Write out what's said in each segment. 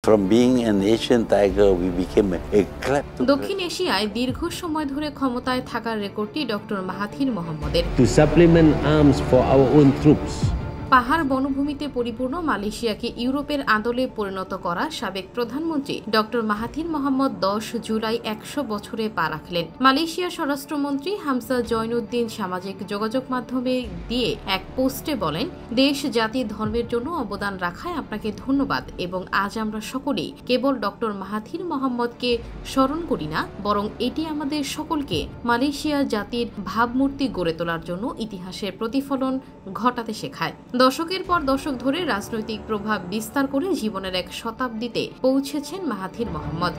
From being an Asian tiger, we became a kleptocrat. দক্ষিণ এশিয়ায় দীর্ঘ সময় ধরে ক্ষমতায় থাকার রেকর্ডটি ডক্টর মাহাথির মোহাম্মদের। To supplement arms for our own troops. পাহাড় বনভূমিতে পরিপূর্ণ মালয়েশিয়াকে ইউরোপের আদলে পরিণত করা সাবেক প্রধানমন্ত্রী ডক্টর মাহাথির মোহাম্মদ 10 জুলাই 100 বছরে পা রাখলেন। মালয়েশিয়ার স্বরাষ্ট্রমন্ত্রী হামজা জয়নুদ্দিন সামাজিক যোগাযোগ মাধ্যমে দিয়ে এক পোস্টে বলেন, দেশ জাতি ধর্মের জন্য অবদান রাখায় আপনাকে ধন্যবাদ এবং আজ আমরা সকলেই কেবল ডক্টর মাহাথির মোহাম্মদকে স্মরণ করি না, বরং এটি আমাদের সকলকে মালয়েশিয়া জাতির ভাবমূর্তি গড়ে তোলার জন্য ইতিহাসের প্রতিফলন ঘটাতে শেখায়। দশকের পর দশক ধরে রাজনৈতিক প্রভাব বিস্তার করে জীবনের এক শতাব্দীতে পৌঁছেছেন মাহাথির মোহাম্মদ।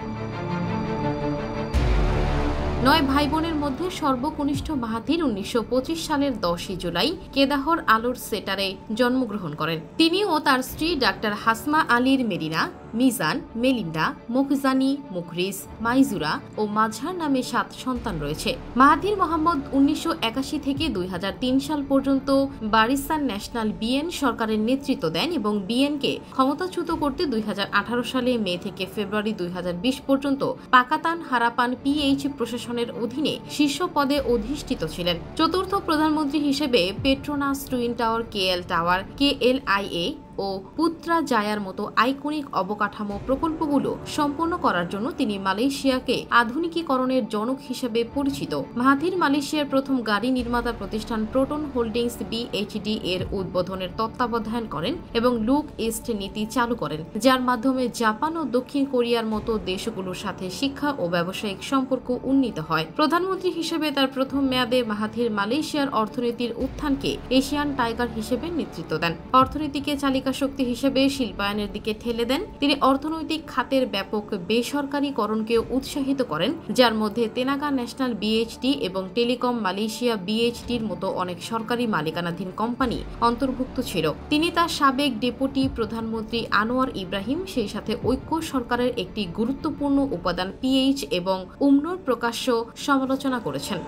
9 ভাই বোনের মধ্যে সর্বকনিষ্ঠ মাহাথির 1925 সালের 10 জুলাই কেদাহর আলোর সেটারে জন্মগ্রহণ করেন। তিনি ও তার স্ত্রী ডাক্তার হাসমা আলীর মেরিনা, মিজান, মেলিন্ডা, মুখজানি, মুখরিস, মাইজুরা ও মাঝহার নামে 7 সন্তান রয়েছে। মাহাথির মোহাম্মদ 1981 থেকে 2003 সাল পর্যন্ত বারিস্তান ন্যাশনাল বিএন সরকারের নেতৃত্ব দেন এবং বিএনকে ক্ষমতাচ্যুত করতে 2018 সালে মে থেকে ফেব্রুয়ারি 2020 পর্যন্ত পাকাতান হারাপান পিএইচ প্রশাসনের অধীনে শীর্ষ পদে অধিষ্ঠিত ছিলেন। চতুর্থ প্রধানমন্ত্রী হিসেবে Petronas twin tower, KL tower, KLIA ও পুত্রা জায়ার মতো আইকনিক অবকাঠামো প্রকল্পগুলো সম্পন্ন করার জন্য তিনি মালয়েশিয়াকে আধুনিকীকরণের জনক হিসেবে পরিচিত। মাহাথির মালয়েশিয়ার প্রথম গাড়ি নির্মাতা প্রতিষ্ঠান প্রোটন হোল্ডিংস বিএইচডি এর উদ্বোধনের তত্ত্বাবধান করেন এবং লুক ইস্ট নীতি চালু করেন, যার মাধ্যমে জাপান ও দক্ষিণ কোরিয়ার মতো দেশগুলোর সাথে শিক্ষা ও ব্যবসায়িক সম্পর্ক উন্নীত হয়। প্রধানমন্ত্রী হিসেবে তার প্রথম মেয়াদে মাহাথির মালয়েশিয়ার অর্থনীতির উত্থানকে এশিয়ান টাইগার হিসেবে নেতৃত্ব দেন। অর্থনীতিকে চালিকা শক্তি হিসেবে শিল্পায়নের দিকে ঠেলে দেন। তিনি অর্থনৈতিক খাতের ব্যাপক বেসরকারীকরণকে উৎসাহিত করেন, যার মধ্যে তেনাগা ন্যাশনাল বিএইচডি এবং টেলিকম মালয়েশিয়া বিএইচডির মতো অনেক সরকারি মালিকানাধীন কোম্পানি অন্তর্ভুক্ত ছিল। তিনি তার সাবেক ডেপুটি প্রধানমন্ত্রী আনোয়ার ইব্রাহিম, সেই সাথে ঐক্য সরকারের একটি গুরুত্বপূর্ণ উপাদান পিএইচ এবং উমনোর প্রকাশ্য সমালোচনা করেছেন।